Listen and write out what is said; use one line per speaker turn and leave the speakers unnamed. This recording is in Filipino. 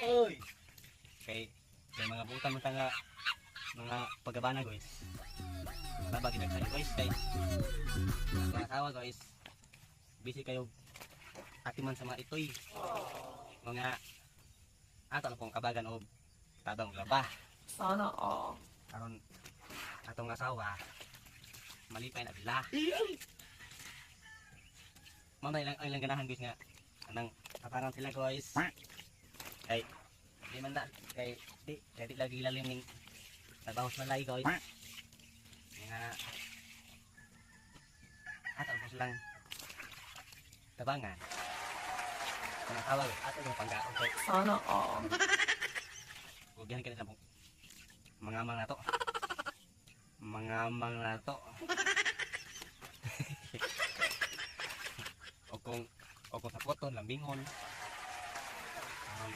Oy. Kay mga butang mo tanga mga pagabana guys. Baba ginagsayo guys kay mga asawa guys. Busy kayo atiman sa mga itoy. Mga ato na pong kabagan o tabang laba.
Sana all.
Karon atong asawa malipay na bila. Mamay lang ang ilang ganahan guys nga anang aparang sila guys. Kay di man na kay di lagi lalim ning trabaho sa malay guys. Nga ato po silang tabangan. Ang asawa guys ato yung panggaon guys.
Sana all.
Huwag ka na po. Mga na to. Mga na to. O kung sa koton, lambingon.